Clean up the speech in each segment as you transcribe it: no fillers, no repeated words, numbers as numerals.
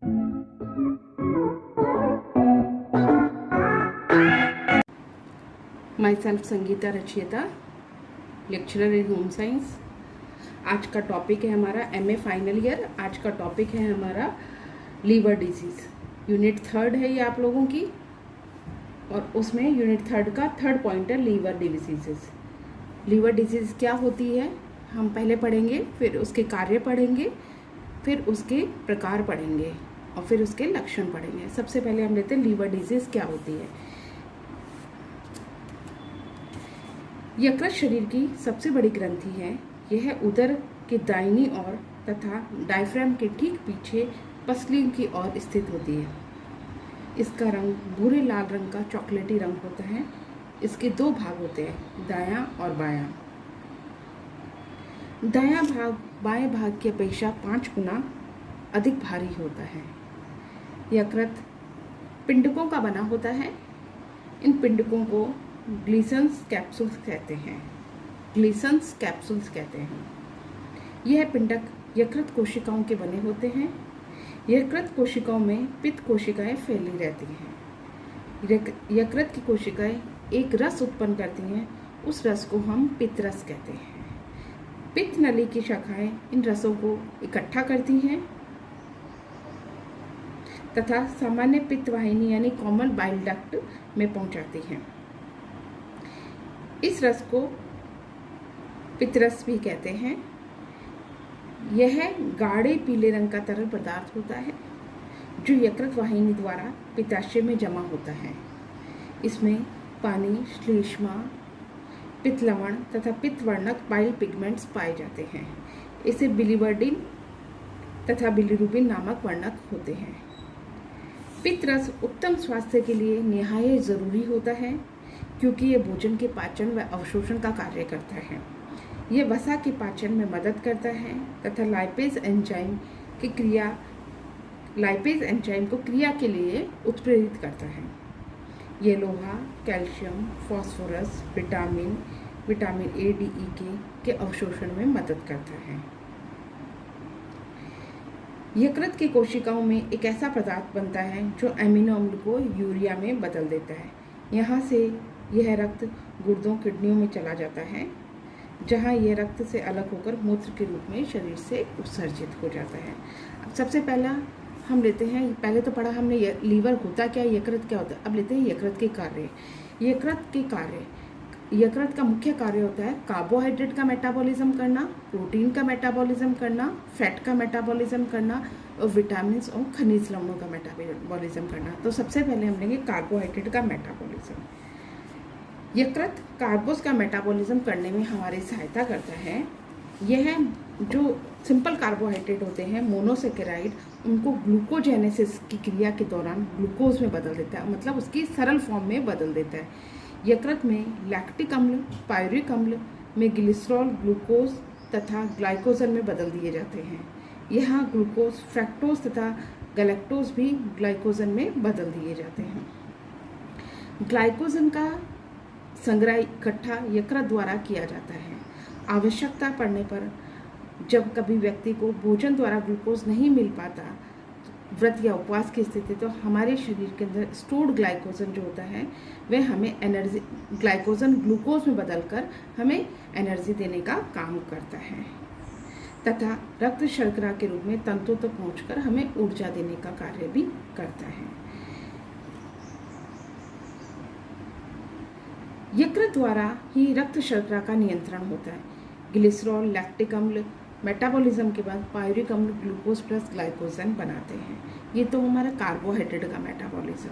My self Sangeeta Rachiyata, lecturer in home science. आज का topic है हमारा एमए फाइनल ईयर। आज का टॉपिक है हमारा लीवर डिजीज़। यूनिट 3 है ये आप लोगों की, और उसमें यूनिट 3 का 3rd पॉइंट है लीवर डिजीज़। लीवर डिजीज़ क्या होती है हम पहले पढ़ेंगे, फिर उसके कार्य पढ़ेंगे, फिर उसके प्रकार पढ़ेंगे और फिर उसके लक्षण पढ़ेंगे। सबसे पहले हम लेते हैं लीवर डिजीज़ क्या होती है। यकृत शरीर की सबसे बड़ी ग्रंथि है। यह उदर के दाहिनी ओर तथा डायफ्राम के ठीक पीछे पसली की ओर स्थित होती है। इसका रंग भूरे लाल रंग का चॉकलेटी रंग होता है। इसके 2 भाग होते हैं, दायां और बायां। दायां भाग बाएं भाग की अपेक्षा 5 गुना अधिक भारी होता है। यकृत पिंडकों का बना होता है। इन पिंडकों को ग्लीसन्स कैप्सूल्स कहते हैं। ग्लीसन्स कैप्सूल्स कहते हैं। यह पिंडक यकृत कोशिकाओं के बने होते हैं। यकृत कोशिकाओं में पित्त कोशिकाएं फैली रहती हैं। यकृत की कोशिकाएं एक रस उत्पन्न करती हैं। उस रस को हम पित्त रस कहते हैं। पित्त नली की शाखाएं इन रसों को इकट्ठा करती हैं तथा सामान्य पित्त वाहिनी यानी कॉमन बाइल डक्ट में पहुंचाती हैं। इस रस को पित्तरस भी कहते हैं। यह गाढ़े पीले रंग का तरल पदार्थ होता है जो यकृत वाहिनी द्वारा पित्ताशय में जमा होता है। इसमें पानी, श्लेष्मा, पित्त लवण तथा पित्त वर्णक बाइल पिगमेंट्स पाए जाते हैं। इसे बिलीवर्डिन तथा बिलीरुबिन नामक वर्णक होते हैं। पित्त रस उत्तम स्वास्थ्य के लिए निहायत जरूरी होता है क्योंकि ये भोजन के पाचन व अवशोषण का कार्य करता है। यह वसा के पाचन में मदद करता है तथा लाइपेज एंजाइम को क्रिया के लिए उत्प्रेरित करता है। ये लोहा, calcium, phosphorus, vitamin A, D, E के अवशोषण में मदद करता है। यकृत की कोशिकाओं में एक ऐसा पदार्थ बनता है जो एमिनो अम्ल को यूरिया में बदल देता है। यहाँ से यह रक्त गुर्दों, किडनियों में चला जाता है, जहाँ यह रक्त से अलग होकर मूत्र के रूप में शरीर से उत्सर्जित हो जाता है। अब सबसे पहला हम लेते हैं, पहले तो पढ़ा हमने लीवर होता क्या, यकृत क्या होता है। अब लेते हैं यकृत के कार्य। यकृत का मुख्य कार्य होता है कार्बोहाइड्रेट का मेटाबॉलिज्म करना, प्रोटीन का मेटाबॉलिज्म करना, फैट का मेटाबॉलिज्म करना और विटामिन और खनिज लवणों का मेटाबॉलिज्म करना। तो सबसे पहले हम लेंगे कार्बोहाइड्रेट का मेटाबॉलिज्म। यकृत कार्बोस का मेटाबॉलिज्म करने में हमारी सहायता करता है। यह जो सिंपल कार्बोहाइड्रेट होते हैं, मोनोसेकेराइड, उनको ग्लूकोजेनेसिस की क्रिया के दौरान ग्लूकोज में बदल देता है, मतलब उसकी सरल फॉर्म में बदल देता है। यकृत में लैक्टिक अम्ल, पायरुविक अम्ल में ग्लिसरॉल, ग्लूकोज तथा ग्लाइकोजन में बदल दिए जाते हैं। यहाँ ग्लूकोज, फ्रक्टोज तथा गैलेक्टोज भी ग्लाइकोजन में बदल दिए जाते हैं। ग्लाइकोजन का संग्रह इकट्ठा यकृत द्वारा किया जाता है। आवश्यकता पड़ने पर जब कभी व्यक्ति को भोजन द्वारा ग्लूकोज नहीं मिल पाता, व्रत या उपवास की स्थिति, तो हमारे शरीर के अंदर स्टोर्ड ग्लाइकोजन जो होता है वह हमें एनर्जी, ग्लाइकोजन ग्लूकोज में बदलकर हमें एनर्जी देने का काम करता है तथा रक्त शर्करा के रूप में तंतुओं तक पहुंचकर हमें ऊर्जा देने का कार्य भी करता है। यकृत द्वारा ही रक्त शर्करा का नियंत्रण होता है। ग्लिसरॉल, लैक्टिक अम्ल मेटाबॉलिज्म के बाद पायरुविक अम्ल ग्लूकोज प्लस ग्लाइकोजन बनाते हैं। ये तो हमारा कार्बोहाइड्रेट का मेटाबॉलिज्म।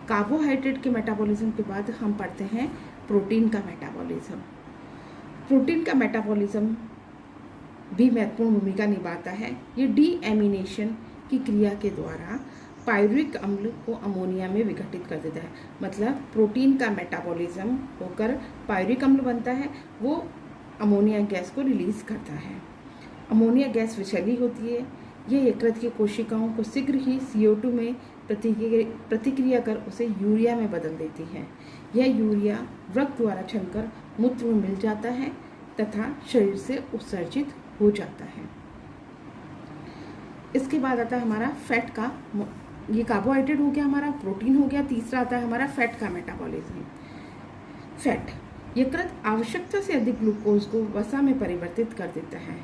कार्बोहाइड्रेट के मेटाबॉलिज्म के बाद हम पढ़ते हैं प्रोटीन का मेटाबॉलिज्म। प्रोटीन का मेटाबॉलिज्म भी महत्वपूर्ण भूमिका निभाता है। ये डीएमिनेशन की क्रिया के द्वारा पायरुविक अम्ल को अमोनिया में विघटित कर देता है। मतलब प्रोटीन का मेटाबॉलिज्म होकर पायरुविक अम्ल बनता है, वो अमोनिया गैस को रिलीज करता है। अमोनिया गैस विषैली होती है। यह यकृत की कोशिकाओं को शीघ्र ही CO2 में प्रतिक्रिया कर उसे यूरिया में बदल देती है। यह यूरिया व्रत द्वारा छलकर मूत्र में मिल जाता है तथा शरीर से उत्सर्जित हो जाता है। इसके बाद आता है हमारा फैट का, ये कार्बोहाइड्रेट हो गया हमारा, प्रोटीन हो गया, तीसरा आता है हमारा फैट का मेटाबॉलिज्म। फैट, यकृत आवश्यकता से अधिक ग्लूकोज को वसा में परिवर्तित कर देता है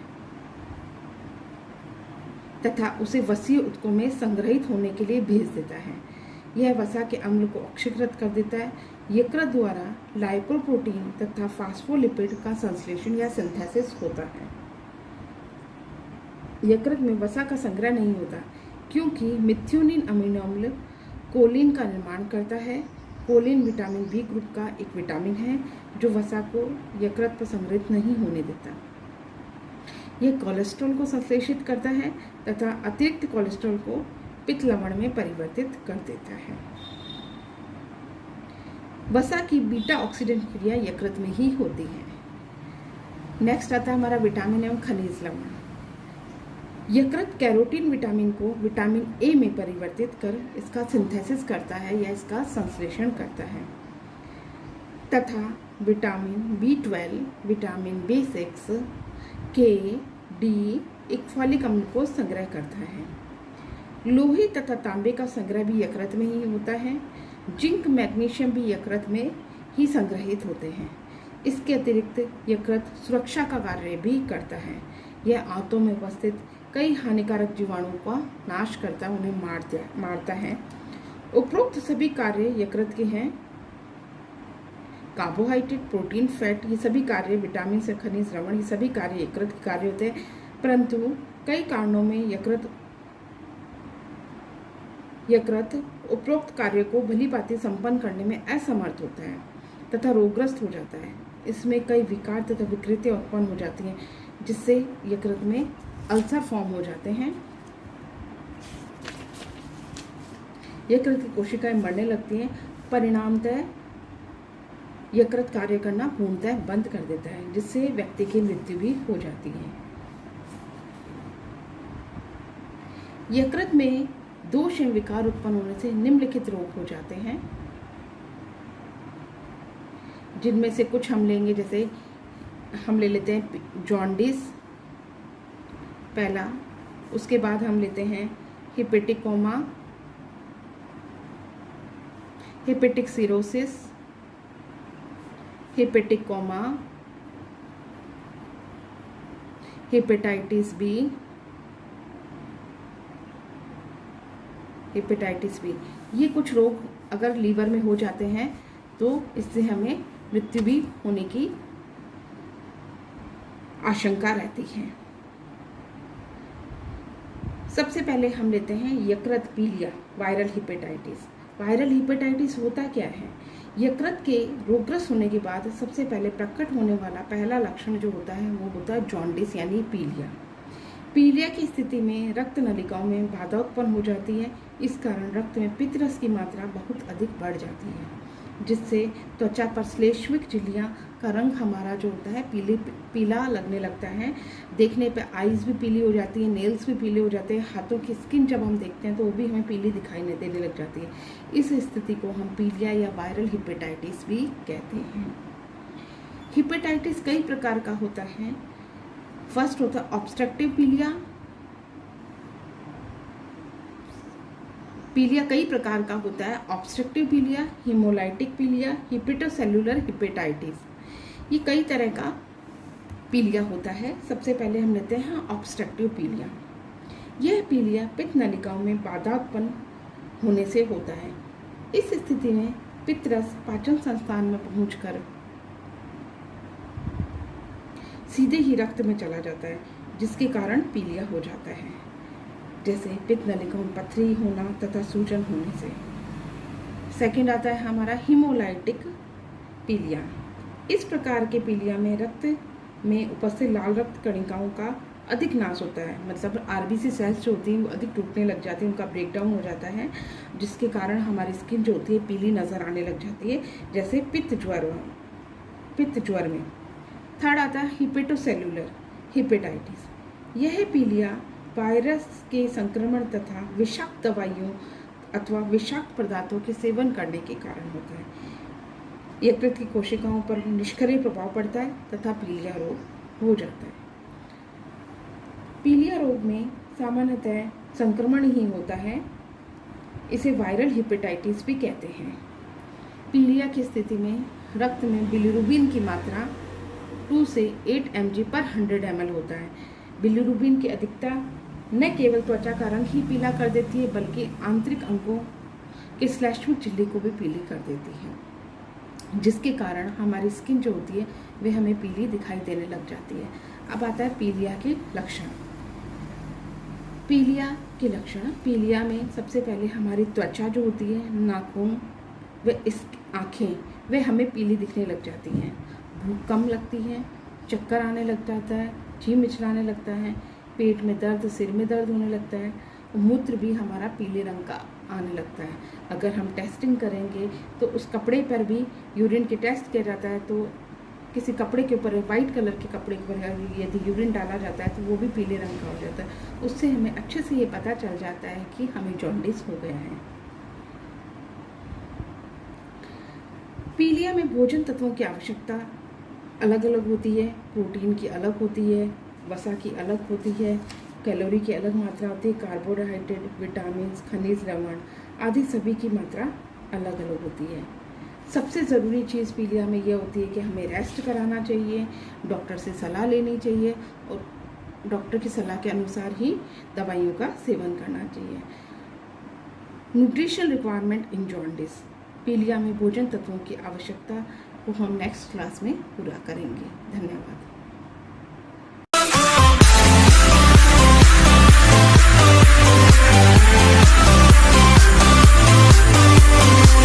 तथा उसे वसीय ऊतकों में संग्रहित होने के लिए भेज देता है। यह वसा के अम्ल को ऑक्सीकृत कर देता है। यकृत द्वारा लाइपोप्रोटीन तथा फास्फोलिपिड का संश्लेषण या सिंथेसिस होता है। यकृत में वसा का संग्रह नहीं होता क्योंकि मिथ्योनिन अमीनो अम्ल कोलिन का निर्माण करता है। कोलिन विटामिन बी ग्रुप का एक विटामिन है जो वसा को यकृत पर संग्रहित नहीं होने देता। यह कोलेस्ट्रॉल को संश्लेषित करता है तथा अतिरिक्त कोलेस्ट्रॉल को पित्त लवण में परिवर्तित कर देता है। वसा की बीटा ऑक्सीडेशन क्रिया यकृत में ही होती है। नेक्स्ट आता है हमारा विटामिन एवं खनिज लवण। यकृत कैरोटीन विटामिन को विटामिन ए में परिवर्तित कर इसका सिंथेसिस करता है या इसका संश्लेषण करता है तथा विटामिन B12, विटामिन B6, के, डी, एक फॉलिक अम्ल को संग्रह करता है। लोहे तथा तांबे का संग्रह भी यकृत में ही होता है। जिंक, मैग्नीशियम भी यकृत में ही संग्रहित होते हैं। इसके अतिरिक्त यकृत सुरक्षा का कार्य भी करता है। यह आंतों में उपस्थित कई हानिकारक जीवाणुओं का नाश करता है, उन्हें मारता है। उपरोक्त सभी कार्य यकृत के हैं। कार्बोहाइड्रेट, प्रोटीन, फैट, ये सभी कार्य, विटामिन से खनिज लवण, ये सभी कार्य यकृत के कार्य होते हैं। परंतु कई कारणों में यकृत उपरोक्त कार्य को भली भांति संपन्न करने में असमर्थ होता है तथा रोगग्रस्त हो जाता है। इसमें कई विकार तथा विकृतियां उत्पन्न हो जाती हैं जिससे यकृत में अल्सर फॉर्म हो जाते हैं। यकृत की कोशिकाएं मरने लगती हैं। परिणामतः यकृत कार्य करना पूर्णतः बंद कर देता है जिससे व्यक्ति की मृत्यु भी हो जाती है। यकृत में दोष एवं विकार उत्पन्न होने से निम्नलिखित रोग हो जाते हैं, जिनमें से कुछ हम लेंगे। जैसे हम ले लेते हैं जॉन्डिस पहला, उसके बाद हम लेते हैं hepatic coma, hepatic cirrhosis, hepatic coma, hepatitis B, hepatitis B. ये कुछ रोग अगर लीवर में हो जाते हैं तो इससे हमें मृत्यु भी होने की आशंका रहती है। सबसे पहले हम लेते हैं यकृत पीलिया, वायरल हिपेटाइटिस। वायरल हिपेटाइटिस होता क्या है? यकृत के रोगग्रस्त होने के बाद सबसे पहले प्रकट होने वाला पहला लक्षण जो होता है वो होता है जॉन्डिस यानी पीलिया। पीलिया की स्थिति में रक्त नलिकाओं में बाधा उत्पन्न हो जाती है। इस कारण रक्त में पित्तरस की मात्रा बहुत अधिक बढ़ जाती है, जिससे त्वचा पर श्लेष्मिक झिल्लियाँ का रंग हमारा जो होता है पीला लगने लगता है। देखने पे आईज भी पीली हो जाती है, नेल्स भी पीले हो जाते हैं, हाथों की स्किन जब हम देखते हैं तो वो भी हमें पीली दिखाई देने लग जाती है। इस स्थिति को हम पीलिया या वायरल हिपेटाइटिस भी कहते हैं। हिपेटाइटिस कई प्रकार का होता है। फर्स्ट होता है ऑब्स्ट्रक्टिव पीलिया। पीलिया कई प्रकार का होता है। ऑब्स्ट्रक्टिव पीलिया, हिमोलाइटिक पीलिया, हिपेटोसेल्युलर हिपेटाइटिस, ये कई तरह का पीलिया होता है। सबसे पहले हम लेते हैं ऑब्स्ट्रक्टिव पीलिया। यह पीलिया पित्त नलिकाओं में बाधा उत्पन्न होने से होता है। इस स्थिति में पित्तरस पाचन संस्थान में पहुंचकर सीधे ही रक्त में चला जाता है, जिसके कारण पीलिया हो जाता है, जैसे पित्त नलिकाओं में पथरी होना तथा सूजन होने से। सेकंड आता है हमारा हिमोलाइटिक पीलिया। इस प्रकार के पीलिया में रक्त में उपस्थित लाल रक्त कणिकाओं का अधिक नाश होता है, मतलब आरबीसी सेल्स जो होती हैं वो अधिक टूटने लग जाती हैं, उनका ब्रेकडाउन हो जाता है, जिसके कारण हमारी स्किन जो होती है पीली नज़र आने लग जाती है, जैसे पित्त ज्वर में। थर्ड आता है हिपेटोसेल्युलर हिपेटाइटिस। यह पीलिया वायरस के संक्रमण तथा विषाक्त दवाइयों अथवा विषाक्त पदार्थों के सेवन करने के कारण होता है। यकृत की कोशिकाओं पर निष्क्रिय प्रभाव पड़ता है तथा पीलिया रोग हो जाता है। पीलिया रोग में सामान्यतः संक्रमण ही होता है। इसे वायरल हेपेटाइटिस भी कहते हैं। पीलिया की स्थिति में रक्त में बिलिरुबिन की मात्रा 2 से 8 mg पर 100 ml होता है। बिलिरुबिन की अधिकता न केवल त्वचा का रंग ही पीला कर देती है बल्कि आंतरिक अंगों के श्लेष्मिक झिल्ली को भी पीली कर देती है, जिसके कारण हमारी स्किन जो होती है वह हमें पीली दिखाई देने लग जाती है। अब आता है पीलिया के लक्षण। पीलिया के लक्षण, पीलिया में सबसे पहले हमारी त्वचा जो होती है, नाखून व इस आँखें वे हमें पीली दिखने लग जाती हैं। भूख कम लगती है, चक्कर आने लग जाता है, जी मिचलाने लगता है, पेट में दर्द, सिर में दर्द होने लगता है, मूत्र भी हमारा पीले रंग का आने लगता है। अगर हम टेस्टिंग करेंगे तो उस कपड़े पर भी यूरिन के टेस्ट किया जाता है, तो किसी कपड़े के ऊपर, वाइट कलर के कपड़े के ऊपर यदि यूरिन डाला जाता है तो वो भी पीले रंग का हो जाता है। उससे हमें अच्छे से ये पता चल जाता है कि हमें जॉन्डिस हो गया है। पीलिया में भोजन तत्वों की आवश्यकता अलग अलग होती है। प्रोटीन की अलग होती है, वसा की अलग होती है, कैलोरी की अलग मात्रा होती है, कार्बोहाइड्रेट, विटामिन, खनिज, लवण आदि सभी की मात्रा अलग अलग होती है। सबसे ज़रूरी चीज़ पीलिया में यह होती है कि हमें रेस्ट कराना चाहिए, डॉक्टर से सलाह लेनी चाहिए और डॉक्टर की सलाह के अनुसार ही दवाइयों का सेवन करना चाहिए। न्यूट्रिशनल रिक्वायरमेंट इन जॉन्डिस, पीलिया में भोजन तत्वों की आवश्यकता को हम नेक्स्ट क्लास में पूरा करेंगे। धन्यवाद।